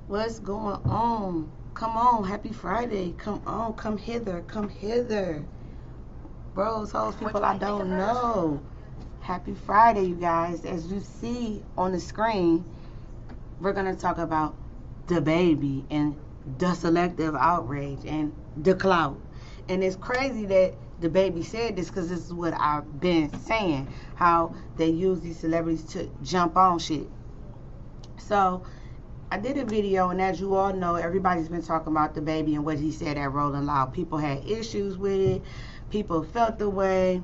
What's going on? Come on, happy Friday. Come on, come hither, come hither. Bros, hoes, people I don't know. Happy Friday, you guys. As you see on the screen, we're going to talk about the baby and the selective outrage and the clout. And it's crazy that the baby said this because this is what I've been saying, how they use these celebrities to jump on shit. So I did a video, and as you all know, everybody's been talking about the baby and what he said at Rolling Loud. People had issues with it. People felt the way.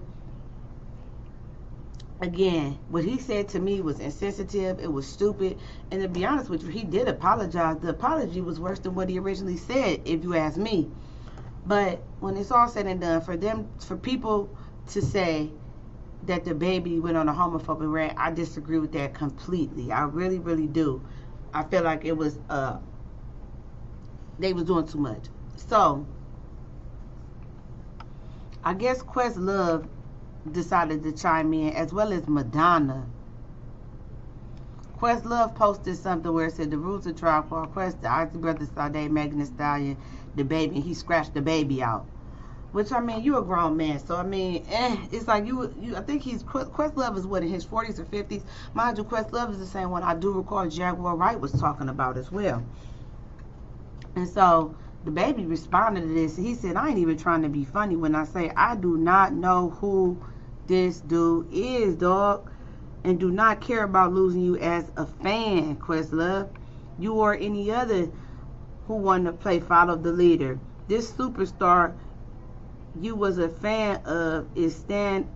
Again, what he said to me was insensitive. It was stupid. And to be honest with you, he did apologize. The apology was worse than what he originally said, if you ask me. But when it's all said and done, for people to say that the baby went on a homophobic rant, I disagree with that completely. I really, really do. I feel like it was they was doing too much. So I guess Questlove decided to chime in, as well as Madonna. Questlove posted something where it said the rules of trial called Quest, the Isley Brothers, Sade, Megan Thee Stallion, the baby, and he scratched the baby out. Which, I mean, you're a grown man, so I mean, it's like I think Questlove is what, in his 40s or 50s? Mind you, Questlove is the same one I do recall Jaguar Wright was talking about as well. And so the baby responded to this. He said, I ain't even trying to be funny when I say I do not know who this dude is, dog, and do not care about losing you as a fan, Questlove. You or any other who wanted to play follow the leader. This superstar you was a fan of is stand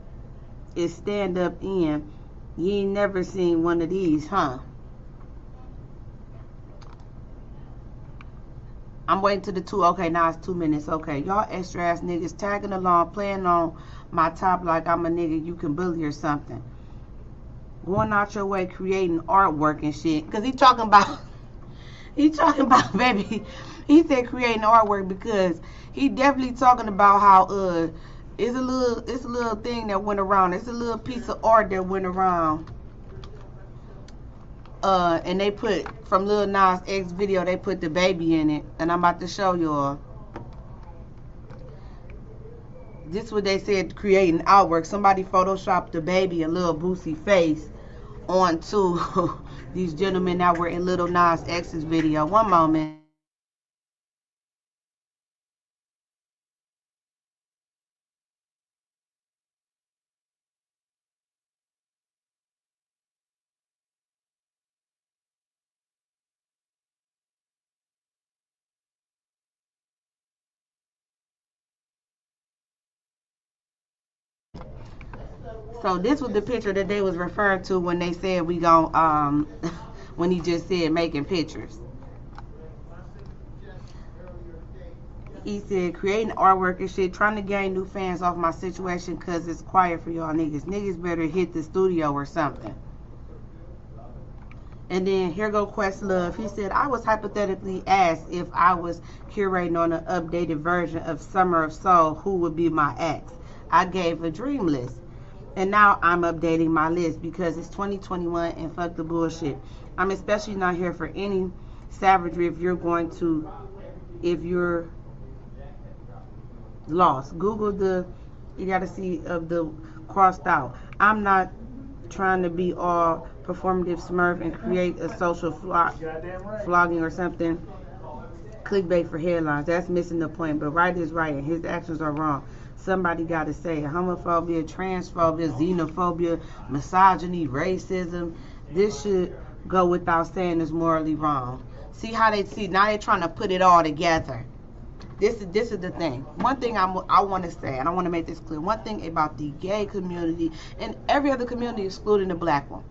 up in. You ain't never seen one of these, huh? I'm waiting to the 2. Okay, now it's 2 minutes. Okay, y'all extra ass niggas tagging along, playing on my top like I'm a nigga you can bully or something. Going out your way, creating artwork and shit. Cause he talking about, baby. He said creating artwork because he definitely talking about how it's a little thing that went around. It's a little piece of art that went around. And they put, from Lil Nas X video, they put the baby in it. And I'm about to show y'all. This is what they said, creating artwork. Somebody photoshopped the baby and Lil Boosie face onto these gentlemen that were in Lil Nas X's video. One moment. So this was the picture that they was referring to when they said we gon' when he just said making pictures. He said creating artwork and shit, trying to gain new fans off my situation because it's quiet for y'all niggas. Niggas better hit the studio or something. And then here go Questlove. He said, I was hypothetically asked if I was curating on an updated version of Summer of Soul, who would be my ex. I gave a dream list. And now I'm updating my list because it's 2021 and fuck the bullshit. I'm especially not here for any savagery if you're lost. Google you gotta see of the crossed out. I'm not trying to be all performative smurf and create a social flogging or something. Clickbait for headlines. That's missing the point. But right is right and his actions are wrong. Somebody got to say it. Homophobia, transphobia, xenophobia, misogyny, racism. This should go without saying is morally wrong. See how now they're trying to put it all together. This is the thing. One thing I want to say, and I want to make this clear. One thing about the gay community and every other community excluding the black one.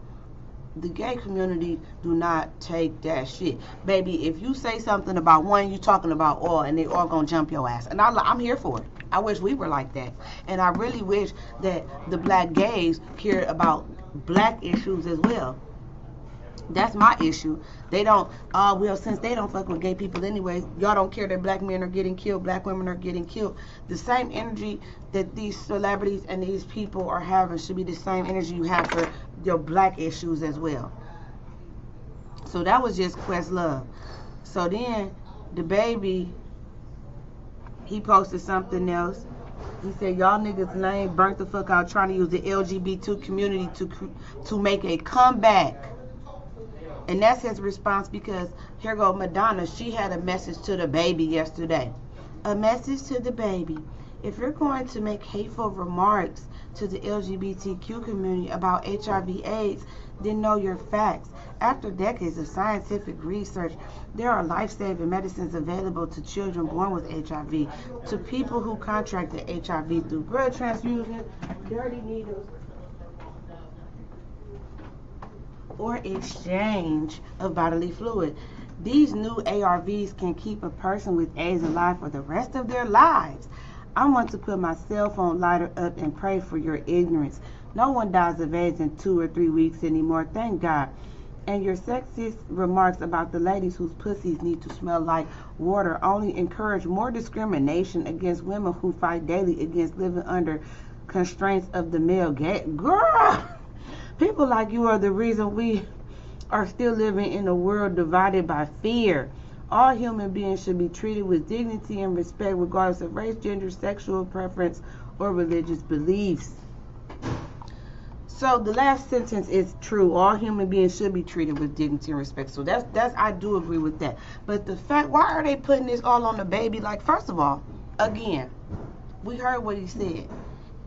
The gay community do not take that shit. Baby, if you say something about one, you talking about all, and they all gonna jump your ass. And I'm here for it. I wish we were like that. And I really wish that the black gays cared about black issues as well. That's my issue. They don't, well, since they don't fuck with gay people anyway, y'all don't care that black men are getting killed, black women are getting killed. The same energy that these celebrities and these people are having should be the same energy you have for your black issues as well. So that was just Questlove. So then the baby, he posted something else. He said, y'all niggas lame, burnt the fuck out trying to use the LGBT community to make a comeback. And that's his response, because here go Madonna. She had a message to the baby yesterday. A message to the baby. If you're going to make hateful remarks to the LGBTQ community about HIV/AIDS, then know your facts. After decades of scientific research, there are life-saving medicines available to children born with HIV, to people who contracted HIV through blood transfusion, dirty needles, or exchange of bodily fluid. These new ARVs can keep a person with AIDS alive for the rest of their lives. I want to put my cell phone lighter up and pray for your ignorance. No one dies of AIDS in 2 or 3 weeks anymore, thank God. And your sexist remarks about the ladies whose pussies need to smell like water only encourage more discrimination against women who fight daily against living under constraints of the male gaze. Girl, people like you are the reason we are still living in a world divided by fear. All human beings should be treated with dignity and respect regardless of race, gender, sexual preference, or religious beliefs. So the last sentence is true. All human beings should be treated with dignity and respect. So that's I do agree with that. But the fact, why are they putting this all on the baby? Like, first of all, again, we heard what he said.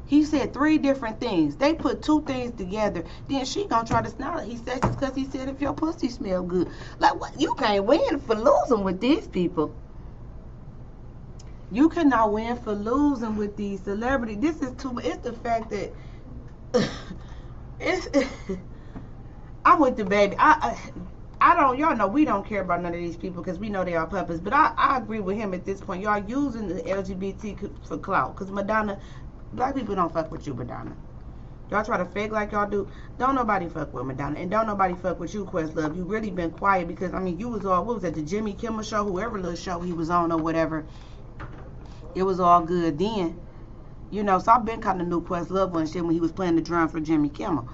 He said 3 different things. They put 2 things together. Then she gonna try to snarl it. He says it's because he said if your pussy smell good. Like, what? You can't win for losing with these people. You cannot win for losing with these celebrities. This is too much. It's the fact that I'm with the baby. I don't, y'all know we don't care about none of these people because we know they are puppets. But I agree with him at this point. Y'all using the LGBT for clout. Because Madonna, black people don't fuck with you, Madonna. Y'all try to fake like y'all do. Don't nobody fuck with Madonna. And don't nobody fuck with you, Questlove. You really been quiet because, I mean, you was all, what was that, the Jimmy Kimmel show? Whoever little show he was on or whatever. It was all good then. You know, so I've been kind of knew Questlove and shit when he was playing the drum for Jimmy Kimmel.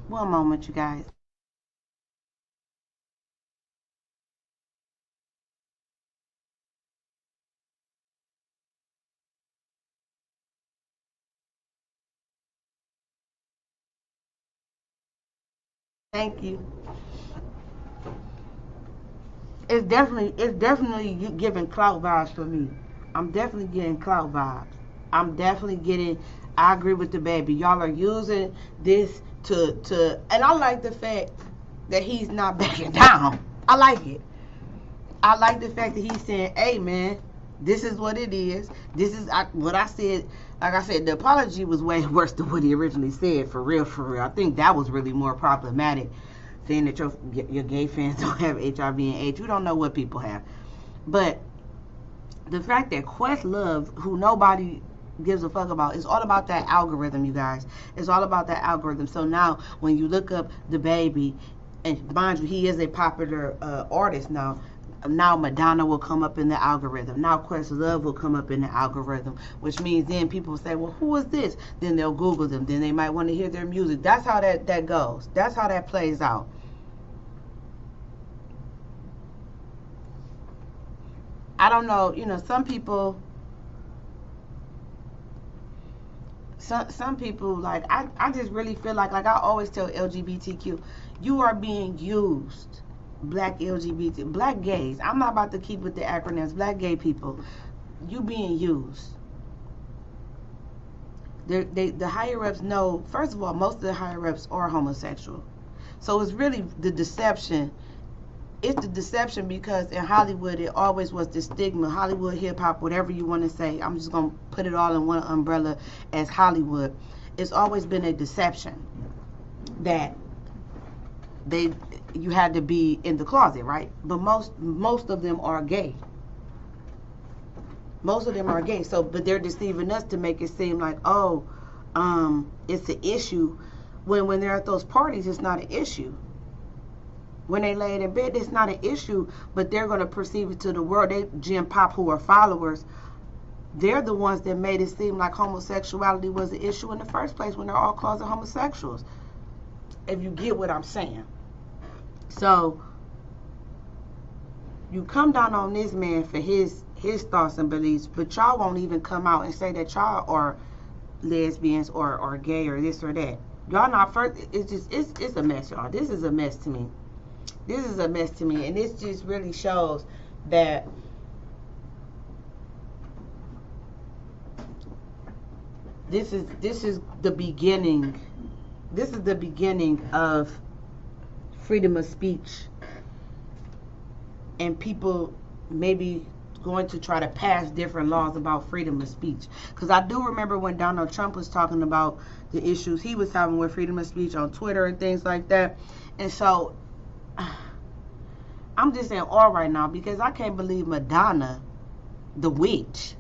One moment, you guys. Thank you. It's definitely you giving clout vibes for me. I'm definitely getting clout vibes. I'm definitely getting. I agree with the baby. Y'all are using this to, and I like the fact that he's not backing down. I like it. I like the fact that he's saying, "Hey, man, this is what it is. This is what I said." Like I said, the apology was way worse than what he originally said. For real, for real. I think that was really more problematic. Saying that your gay fans don't have HIV and AIDS. You don't know what people have. But the fact that Questlove, who nobody gives a fuck about, it's all about that algorithm, you guys. It's all about that algorithm. So now when you look up the baby, and mind you, he is a popular artist now. Now Madonna will come up in the algorithm. Now Questlove will come up in the algorithm, which means then people will say, well, who is this? Then they'll Google them. Then they might want to hear their music. That's how that goes. That's how that plays out. I don't know, you know, some people, some people, like, I just really feel like I always tell LGBTQ, you are being used. Black LGBT, black gays. I'm not about to keep with the acronyms. Black gay people, you being used. The higher ups know, first of all, most of the higher ups are homosexual. So it's really the deception. It's the deception because in Hollywood, it always was the stigma. Hollywood, hip hop, whatever you want to say. I'm just going to put it all in one umbrella as Hollywood. It's always been a deception that you had to be in the closet, right? But most of them are gay. Most of them are gay. So, but they're deceiving us to make it seem like, oh, it's an issue. When they're at those parties, it's not an issue. When they lay in bed, it's not an issue, but they're going to perceive it to the world. They, Jim Pop, who are followers, they're the ones that made it seem like homosexuality was an issue in the first place when they're all closet homosexuals. if you get what I'm saying. So you come down on this man for his thoughts and beliefs, but y'all won't even come out and say that y'all are lesbians or gay or this or that. Y'all not first. It's a mess, y'all. This is a mess to me. This is a mess to me, and this just really shows that this is the beginning. This is the beginning of freedom of speech, and people maybe going to try to pass different laws about freedom of speech. Because I do remember when Donald Trump was talking about the issues he was having with freedom of speech on Twitter and things like that. And so I'm just in awe right now because I can't believe Madonna, the witch,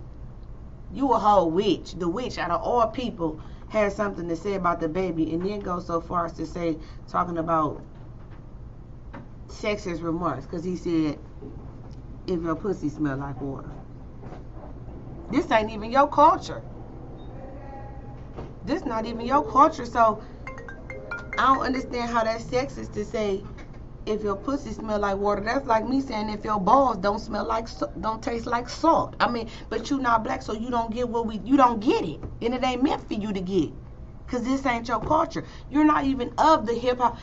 you a whole witch, the witch out of all people, had something to say about the baby, and then go so far as to say, talking about sexist remarks, because he said, if your pussy smell like water. This ain't even your culture. This not even your culture. So I don't understand how that's sexist to say, if your pussy smell like water. That's like me saying if your balls don't taste like salt. I mean, but you not black, so you don't get you don't get it, and it ain't meant for you to get, cause this ain't your culture. You're not even of the hip hop.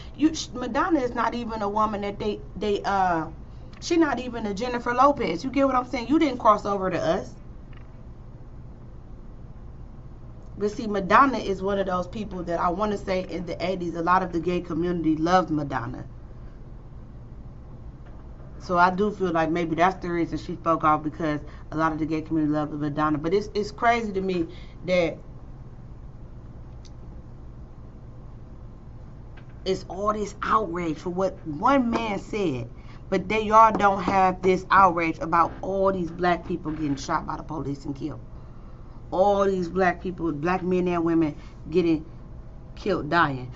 Madonna is not even a woman that she not even a Jennifer Lopez. You get what I'm saying? You didn't cross over to us. But see, Madonna is one of those people that I want to say in the 80s, a lot of the gay community loved Madonna. So I do feel like maybe that's the reason she spoke out, because a lot of the gay community loved Madonna. But it's crazy to me that it's all this outrage for what one man said, but y'all don't have this outrage about all these black people getting shot by the police and killed. All these black people, black men and women getting killed, dying.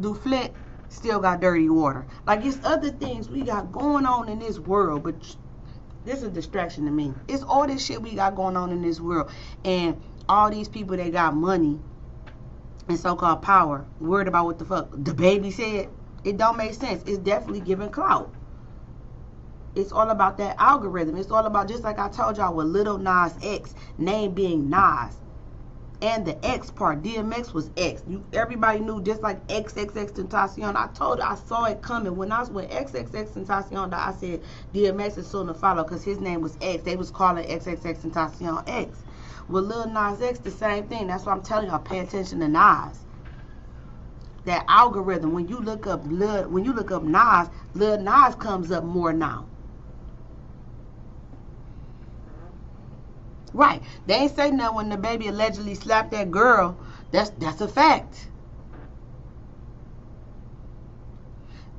Do Flint still got dirty water? Like, it's other things we got going on in this world, but this is a distraction to me. It's all this shit we got going on in this world, and all these people that got money and so-called power worried about what the fuck the baby said. It don't make sense. It's definitely giving clout. It's all about that algorithm. It's all about, just like I told y'all with Lil Nas X, name being Nas, and the X part, DMX was X. Everybody knew, just like XXX Tentacion. I saw it coming when XXX Tentacion died. I said DMX is soon to follow, because his name was X. They was calling XXX Tentacion X. With Lil Nas X, the same thing. That's why I'm telling y'all, pay attention to Nas. That algorithm, when you look up Nas, Lil Nas comes up more now. Right. They ain't say nothing when the baby allegedly slapped that girl. That's a fact.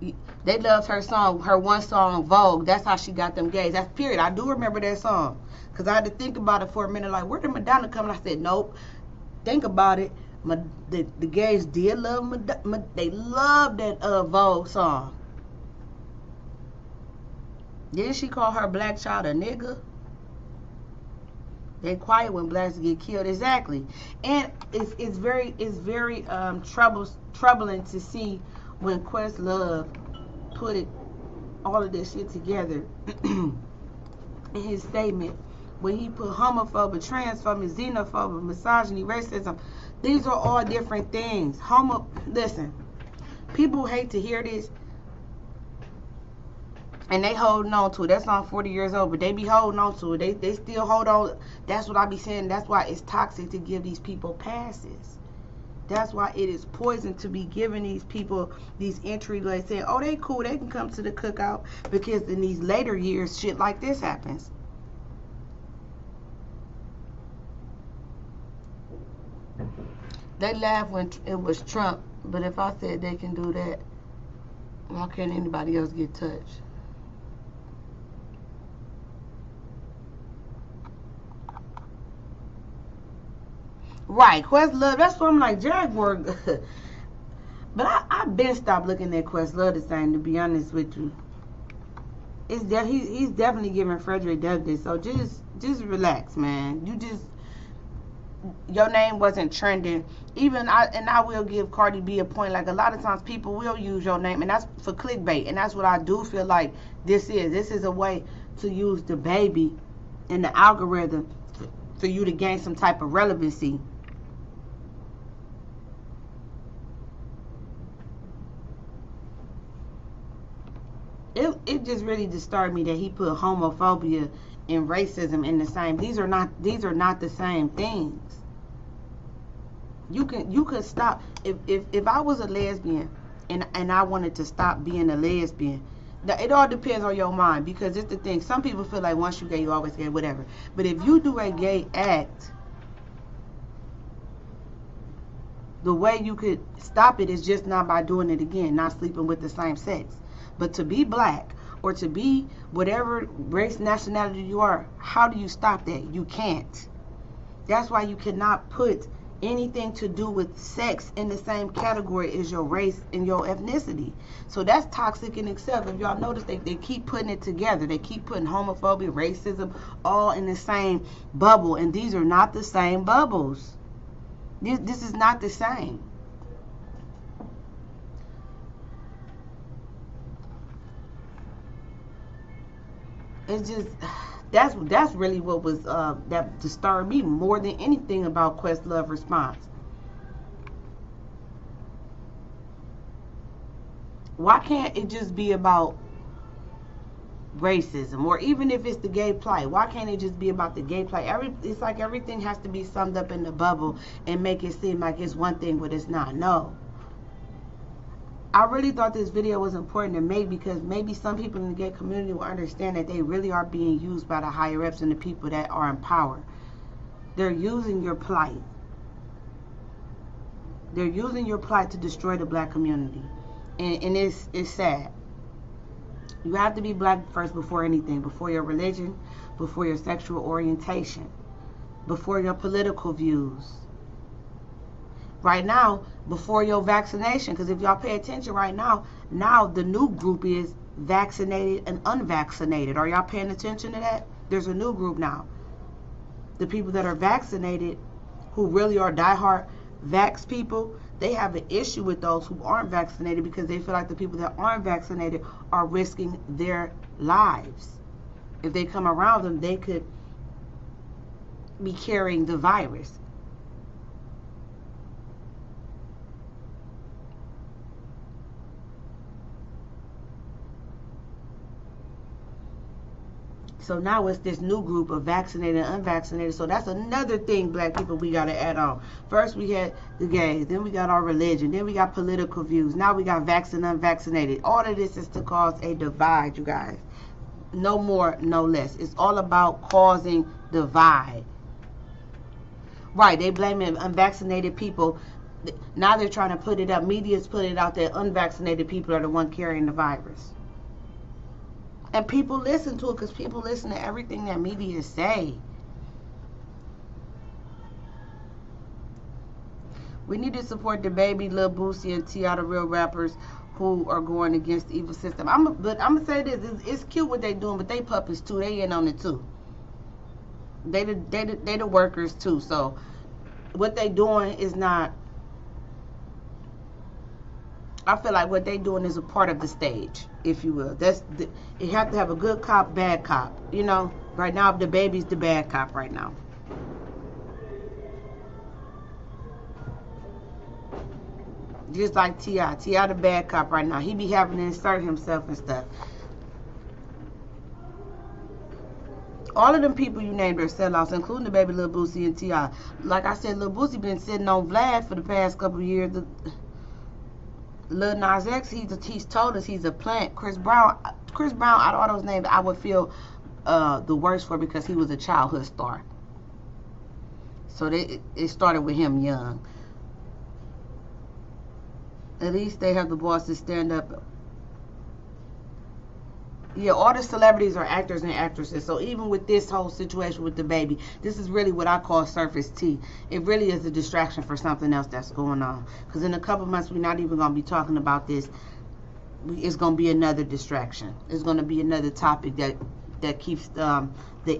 They loved her song, her one song, Vogue. That's how she got them gays. That's period. I do remember that song, because I had to think about it for a minute. Like, where did Madonna come? And I said, nope. Think about it. The gays did love they loved that Vogue song. Didn't she call her black child a nigga? They quiet when blacks get killed. Exactly. And it's very troubling to see when Questlove put all of this shit together in his statement, when he put homophobic, transphobia, xenophobia, misogyny, racism. These are all different things. Listen, people hate to hear this, and they holding on to it. That song 40 years old, but they be holding on to it. They still hold on. That's what I be saying. That's why it's toxic to give these people passes. That's why it is poison to be giving these people these entry like saying, oh, they cool, they can come to the cookout, because in these later years, shit like this happens. They laugh when it was Trump, but if I said they can do that, why can't anybody else get touched? Right, Questlove, that's what I'm like, Jaguar. But I've been stopped looking at Questlove the same, to be honest with you. He's definitely giving Frederick Douglass, so just relax, man. your name wasn't trending. I will give Cardi B a point. Like, a lot of times people will use your name, and that's for clickbait. And that's what I do feel like this is. This is a way to use the baby and the algorithm for you to gain some type of relevancy. It just really disturbed me that he put homophobia and racism in the same. These are not the same things. You could stop if I was a lesbian and I wanted to stop being a lesbian. It all depends on your mind, because it's the thing. Some people feel like once you're gay, you always gay, whatever. But if you do a gay act, the way you could stop it is just not by doing it again, not sleeping with the same sex. But to be black or to be whatever race, nationality you are, how do you stop that? You can't. That's why you cannot put anything to do with sex in the same category as your race and your ethnicity. So that's toxic in itself. If y'all notice, they keep putting it together. They keep putting homophobia, racism, all in the same bubble. And these are not the same bubbles. This is not the same. It's just, that's really what was that disturbed me more than anything about Questlove response. Why can't it just be about racism? Or even if it's the gay plight, why can't it just be about the gay plight? It's like everything has to be summed up in the bubble and make it seem like it's one thing, but it's not. No. I really thought this video was important to make, because maybe some people in the gay community will understand that they really are being used by the higher ups and the people that are in power. They're using your plight. They're using your plight to destroy the black community. And it's sad. You have to be black first before anything, before your religion, before your sexual orientation, before your political views. Right now, before your vaccination, because if y'all pay attention right now the new group is vaccinated and unvaccinated. Are y'all paying attention to that? There's a new group now. The people that are vaccinated, who really are diehard vax people, they have an issue with those who aren't vaccinated, because they feel like the people that aren't vaccinated are risking their lives. If they come around them, they could be carrying the virus. So now it's this new group of vaccinated and unvaccinated. So that's another thing, black people, we got to add on. First we had the gays, then we got our religion, then we got political views, now we got vaccinated and unvaccinated. All of this is to cause a divide, you guys. No more, no less. It's all about causing divide. Right, they blaming unvaccinated people. Now they're trying to put it up. Media's putting it out that unvaccinated people are the one carrying the virus. And people listen to it, because people listen to everything that media say. We need to support the baby, Lil Boosie, and T.I., the real rappers who are going against the evil system. But I'm going to say this. It's cute what they doing, but they puppets too. They in on it too. They the workers too. So what they doing is not... I feel like what they doing is a part of the stage, if you will. You have to have a good cop, bad cop. You know, right now the baby's the bad cop right now. Just like T.I. T.I. the bad cop right now. He be having to insert himself and stuff. All of them people you named are sellouts, including the baby Lil Boosie and T.I. Like I said, Lil Boosie been sitting on Vlad for the past couple of years. Lil Nas X, he's told us he's a plant. Chris Brown, out of all those names, I would feel the worst for, because he was a childhood star. So it started with him young. At least they have the balls to stand up. Yeah, all the celebrities are actors and actresses. So even with this whole situation with the baby, this is really what I call surface tea. It really is a distraction for something else that's going on. Because in a couple months, we're not even going to be talking about this. It's going to be another distraction. It's going to be another topic that keeps the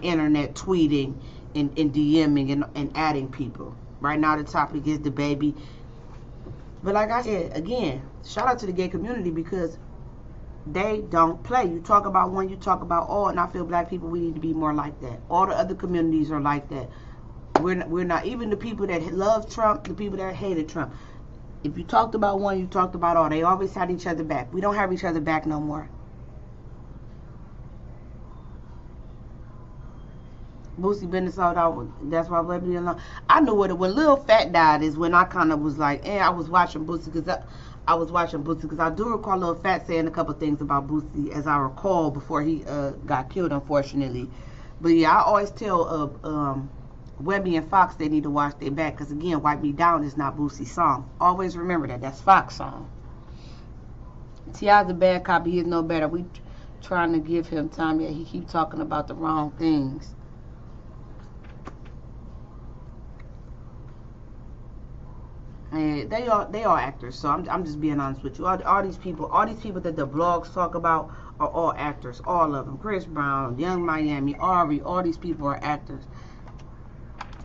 internet tweeting in DMing and adding people. Right now the topic is the baby. But like I said, again, shout out to the gay community because they don't play. You talk about one, you talk about all, and I feel black people, we need to be more like that. All the other communities are like that. We're not even the people that love Trump, the people that hated Trump. If you talked about one, you talked about all. They always had each other back. We don't have each other back no more. Boosie been sold out. That's why Baby alone. I knew when Lil Fat died is when I kind of was like, I was watching Boosie because I do recall Lil Fat saying a couple things about Boosie as I recall before he got killed, unfortunately. But yeah, I always tell Webby and Fox they need to watch their back because again, Wipe Me Down is not Boosie's song. Always remember that. That's Fox's song. T.I.'s a bad copy. He is no better. We trying to give him time, yet he keep talking about the wrong things. And they are actors, so I'm just being honest with you. All these people that the blogs talk about are all actors, all of them. Chris Brown, Young Miami, Ari, all these people are actors.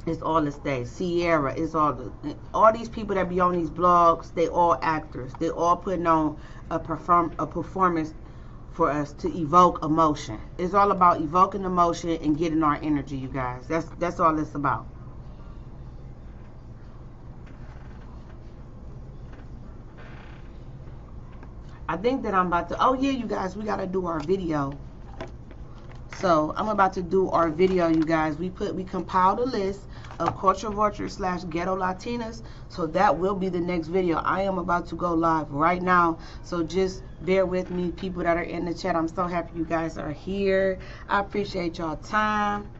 It's all the stage. Sierra, it's all these people that be on these blogs. They all actors. They all putting on a performance for us to evoke emotion. It's all about evoking emotion and getting our energy, you guys. That's all it's about. I think that I'm about to, oh yeah, you guys, we got to do our video. So I'm about to do our video, you guys. We compiled a list of culture vultures / ghetto Latinas. So that will be the next video. I am about to go live right now. So just bear with me, people that are in the chat. I'm so happy you guys are here. I appreciate y'all time.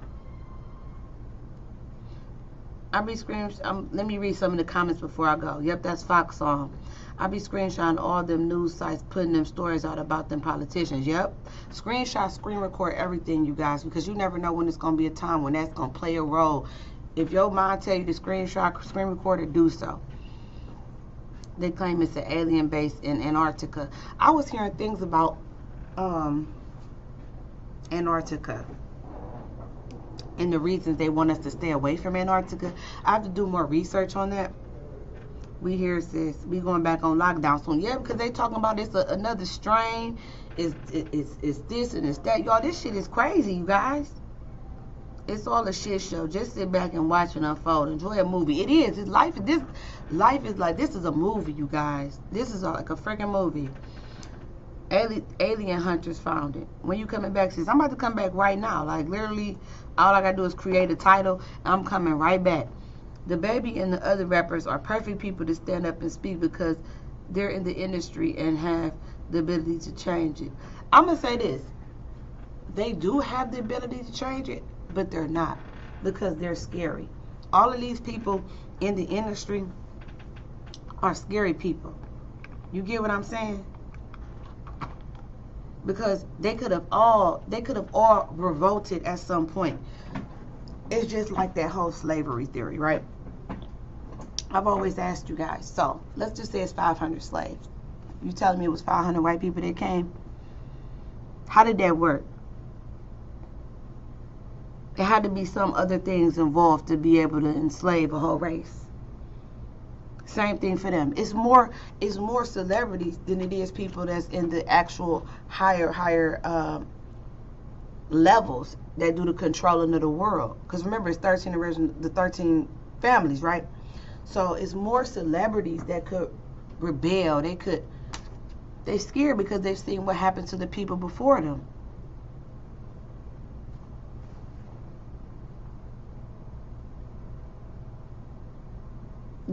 Let me read some of the comments before I go. Yep, that's Fox song. I be screenshotting all them news sites, putting them stories out about them politicians. Yep. Screenshot, screen record everything, you guys, because you never know when it's going to be a time when that's going to play a role. If your mind tell you to screenshot, screen record it, do so. They claim it's an alien base in Antarctica. I was hearing things about Antarctica and the reasons they want us to stay away from Antarctica. I have to do more research on that. We hear sis, we going back on lockdown soon. Yeah, because they talking about this another strain. It's this and it's that. Y'all, this shit is crazy, you guys. It's all a shit show. Just sit back and watch it unfold. Enjoy a movie. It is. It's life. Life is like, this is a movie, you guys. This is like a freaking movie. Alien hunters found it. When you coming back, sis? I'm about to come back right now. Like literally, all I gotta do is create a title. I'm coming right back. The baby and the other rappers are perfect people to stand up and speak because they're in the industry and have the ability to change it. I'm going to say this. They do have the ability to change it, but they're not because they're scary. All of these people in the industry are scary people. You get what I'm saying? Because they could have all revolted at some point. It's just like that whole slavery theory, right? I've always asked you guys, so let's just say it's 500 slaves. You telling me it was 500 white people that came? How did that work? There had to be some other things involved to be able to enslave a whole race. Same thing for them. It's more celebrities than it is people that's in the actual higher levels that do the controlling of the world. Because remember, it's 13 families, right? So it's more celebrities that could rebel. They're scared because they've seen what happened to the people before them.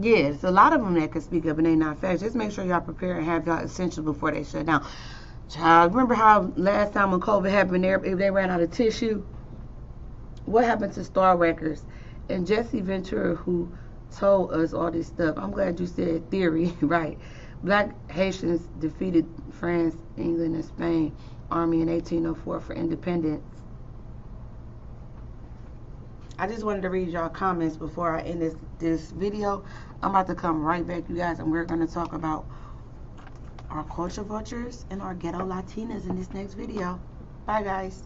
Yes, a lot of them that can speak up and they not fast. Just make sure y'all prepare and have y'all essentials before they shut down. Child, remember how last time when COVID happened, they ran out of tissue? What happened to Star Records? And Jesse Ventura, who told us all this stuff. I'm glad you said theory, right? Black Haitians defeated France, England, and Spain army in 1804 for independence. I just wanted to read y'all comments before I end this video. I'm about to come right back, you guys, and we're going to talk about our culture vultures and our ghetto Latinas in this next video. Bye, guys.